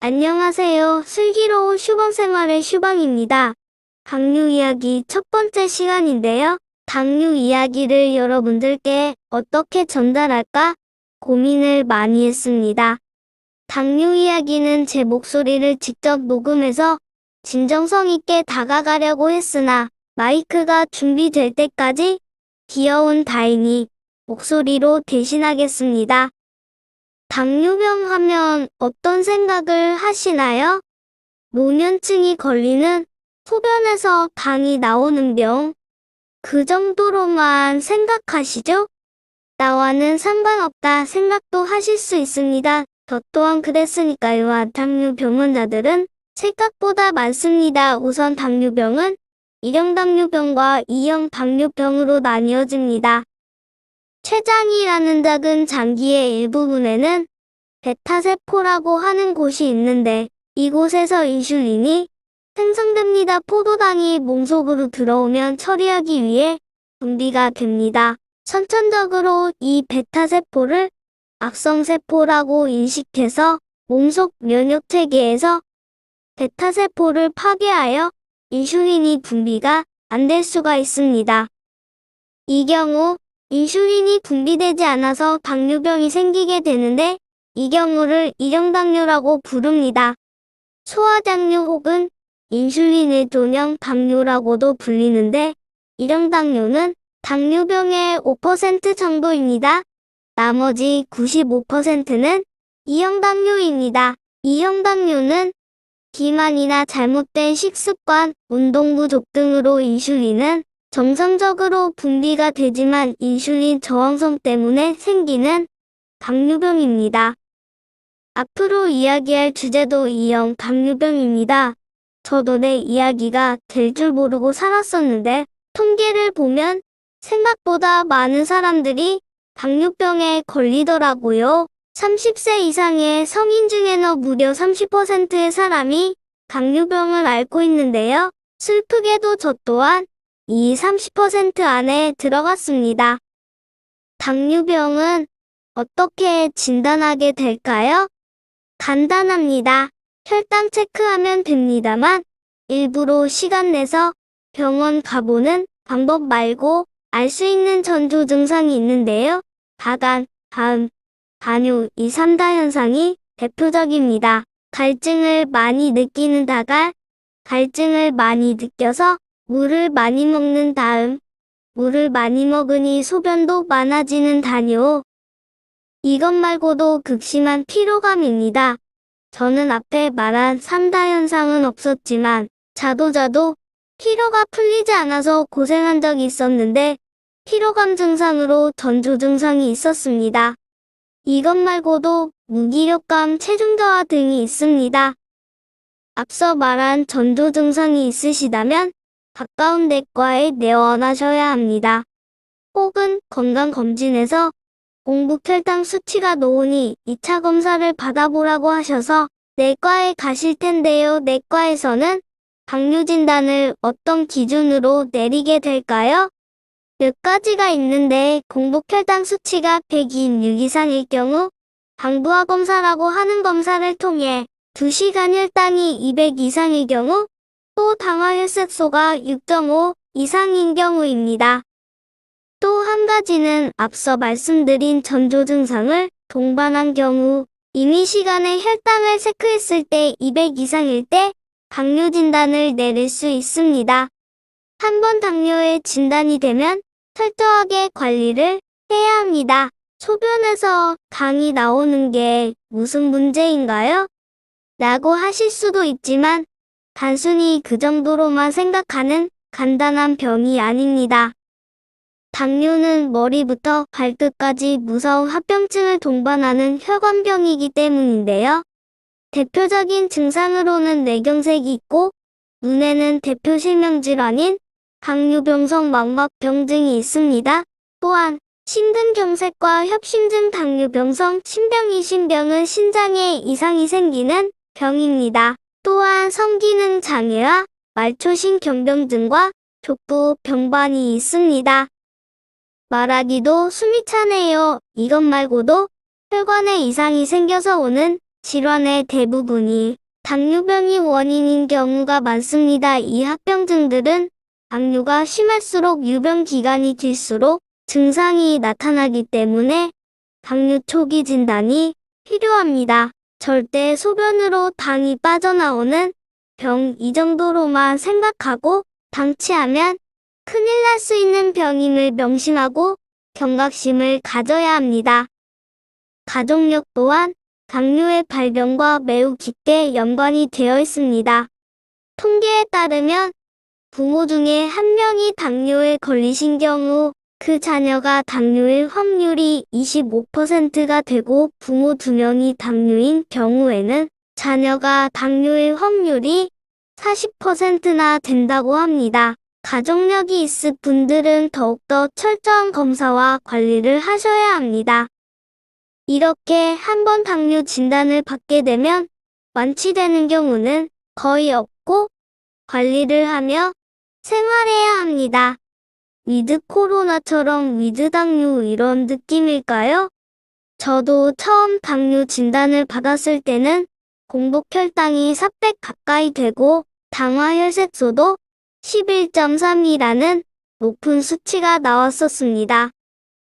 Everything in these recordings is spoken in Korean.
안녕하세요. 슬기로운 슈방생활의 슈방입니다. 당뇨 이야기 첫 번째 시간인데요. 당뇨 이야기를 여러분들께 어떻게 전달할까 고민을 많이 했습니다. 당뇨 이야기는 제 목소리를 직접 녹음해서 진정성 있게 다가가려고 했으나 마이크가 준비될 때까지 귀여운 다인이 목소리로 대신하겠습니다. 당뇨병 하면 어떤 생각을 하시나요? 노년층이 걸리는 소변에서 당이 나오는 병. 그 정도로만 생각하시죠? 나와는 상관없다 생각도 하실 수 있습니다. 저 또한 그랬으니까요. 당뇨병 환자들은 생각보다 많습니다. 우선 당뇨병은 1형 당뇨병과 2형 당뇨병으로 나뉘어집니다. 췌장이라는 작은 장기의 일부분에는 베타세포라고 하는 곳이 있는데 이곳에서 인슐린이 생성됩니다. 포도당이 몸속으로 들어오면 처리하기 위해 분비가 됩니다. 선천적으로 이 베타세포를 악성세포라고 인식해서 몸속 면역체계에서 베타세포를 파괴하여 인슐린이 분비가 안 될 수가 있습니다. 이 경우 인슐린이 분비되지 않아서 당뇨병이 생기게 되는데 이 경우를 1형 당뇨라고 부릅니다. 소아당뇨 혹은 인슐린 의존형 당뇨라고도 불리는데 1형 당뇨는 당뇨병의 5% 정도입니다. 나머지 95%는 2형 당뇨입니다. 2형 당뇨는 비만이나 잘못된 식습관, 운동 부족 등으로 인슐린은 정상적으로 분비가 되지만 인슐린 저항성 때문에 생기는 당뇨병입니다. 앞으로 이야기할 주제도 2형 당뇨병입니다. 저도 내 이야기가 될 줄 모르고 살았었는데 통계를 보면 생각보다 많은 사람들이 당뇨병에 걸리더라고요. 30세 이상의 성인 중에는 무려 30%의 사람이 당뇨병을 앓고 있는데요. 슬프게도 저 또한 이 30% 안에 들어갔습니다. 당뇨병은 어떻게 진단하게 될까요? 간단합니다. 혈당 체크하면 됩니다만 일부러 시간 내서 병원 가보는 방법 말고 알 수 있는 전조 증상이 있는데요. 가간, 다음, 간요 이 3다 현상이 대표적입니다. 갈증을 많이 느끼는 다갈, 갈증을 많이 느껴서 물을 많이 먹는 다음, 물을 많이 먹으니 소변도 많아지는 다뇨. 이것 말고도 극심한 피로감입니다. 저는 앞에 말한 3다 현상은 없었지만 자도 피로가 풀리지 않아서 고생한 적이 있었는데 피로감 증상으로 전조 증상이 있었습니다. 이것 말고도 무기력감, 체중 저하 등이 있습니다. 앞서 말한 전조 증상이 있으시다면 가까운 내과에 내원하셔야 합니다. 혹은 건강검진에서 공복 혈당 수치가 높으니 2차 검사를 받아보라고 하셔서 내과에 가실 텐데요. 내과에서는 당뇨 진단을 어떤 기준으로 내리게 될까요? 몇 가지가 있는데 공복 혈당 수치가 126 이상일 경우 당부화 검사라고 하는 검사를 통해 2시간 혈당이 200 이상일 경우 또 당화혈색소가 6.5 이상인 경우입니다. 또 한 가지는 앞서 말씀드린 전조 증상을 동반한 경우 이미 시간에 혈당을 체크했을 때 200 이상일 때 당뇨 진단을 내릴 수 있습니다. 한번 당뇨에 진단이 되면 철저하게 관리를 해야 합니다. 소변에서 당이 나오는 게 무슨 문제인가요? 라고 하실 수도 있지만 단순히 그 정도로만 생각하는 간단한 병이 아닙니다. 당뇨는 머리부터 발끝까지 무서운 합병증을 동반하는 혈관병이기 때문인데요. 대표적인 증상으로는 뇌경색이 있고 눈에는 대표 실명질환인 당뇨병성 망막병증이 있습니다. 또한 심근경색과 협심증 당뇨병성 심병이심병은 신장에 이상이 생기는 병입니다. 또한 성기능 장애와 말초신경병증과 족부 병반이 있습니다. 말하기도 숨이 차네요. 이것 말고도 혈관에 이상이 생겨서 오는 질환의 대부분이 당뇨병이 원인인 경우가 많습니다. 이 합병증들은 당뇨가 심할수록 유병 기간이 길수록 증상이 나타나기 때문에 당뇨 초기 진단이 필요합니다. 절대 소변으로 당이 빠져나오는 병 이 정도로만 생각하고 방치하면 큰일 날 수 있는 병임을 명심하고 경각심을 가져야 합니다. 가족력 또한 당뇨의 발병과 매우 깊게 연관이 되어 있습니다. 통계에 따르면 부모 중에 한 명이 당뇨에 걸리신 경우 그 자녀가 당뇨일 확률이 25%가 되고 부모 2명이 당뇨인 경우에는 자녀가 당뇨일 확률이 40%나 된다고 합니다. 가족력이 있을 분들은 더욱더 철저한 검사와 관리를 하셔야 합니다. 이렇게 한번 당뇨 진단을 받게 되면 완치되는 경우는 거의 없고 관리를 하며 생활해야 합니다. 위드 코로나처럼 위드 당뇨 이런 느낌일까요? 저도 처음 당뇨 진단을 받았을 때는 공복 혈당이 400 가까이 되고 당화 혈색소도 11.3이라는 높은 수치가 나왔었습니다.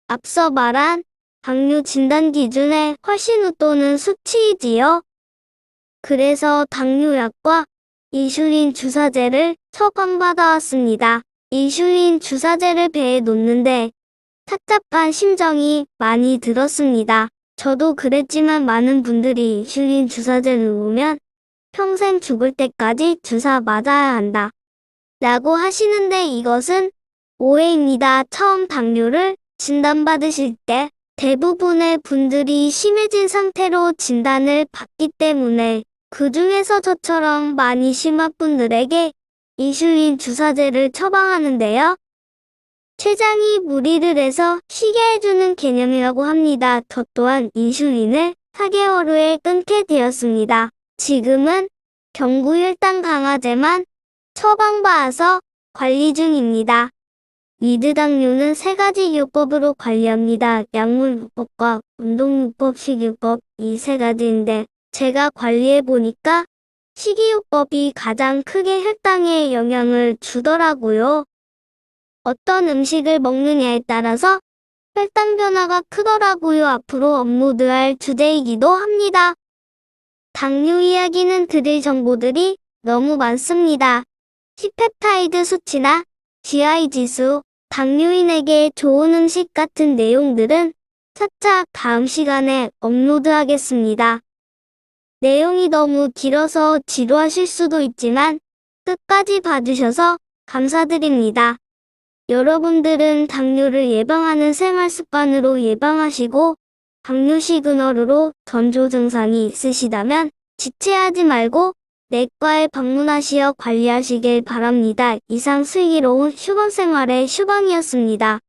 앞서 말한 당뇨 진단 기준의 훨씬 웃도는 수치이지요. 그래서 당뇨약과 인슐린 주사제를 처방받아왔습니다. 인슐린 주사제를 배에 놓는데 착잡한 심정이 많이 들었습니다. 저도 그랬지만 많은 분들이 인슐린 주사제를 놓으면 평생 죽을 때까지 주사 맞아야 한다 라고 하시는데 이것은 오해입니다. 처음 당뇨를 진단받으실 때 대부분의 분들이 심해진 상태로 진단을 받기 때문에 그 중에서 저처럼 많이 심한 분들에게 인슐린 주사제를 처방하는데요. 췌장이 무리를 해서 쉬게 해주는 개념이라고 합니다. 저 또한 인슐린을 4개월 후에 끊게 되었습니다. 지금은 경구혈당 강화제만 처방받아서 관리 중입니다. 위드 당뇨는 3가지 요법으로 관리합니다. 약물요법과 운동요법, 식이요법 이 3가지인데 제가 관리해보니까 식이요법이 가장 크게 혈당에 영향을 주더라고요. 어떤 음식을 먹느냐에 따라서 혈당 변화가 크더라고요. 앞으로 업로드할 주제이기도 합니다. 당뇨 이야기는 드릴 정보들이 너무 많습니다. C-펩타이드 수치나 GI 지수, 당뇨인에게 좋은 음식 같은 내용들은 차차 다음 시간에 업로드하겠습니다. 내용이 너무 길어서 지루하실 수도 있지만 끝까지 봐주셔서 감사드립니다. 여러분들은 당뇨를 예방하는 생활 습관으로 예방하시고 당뇨 시그널으로 전조 증상이 있으시다면 지체하지 말고 내과에 방문하시어 관리하시길 바랍니다. 이상 슬기로운 휴먼생활의 휴방이었습니다.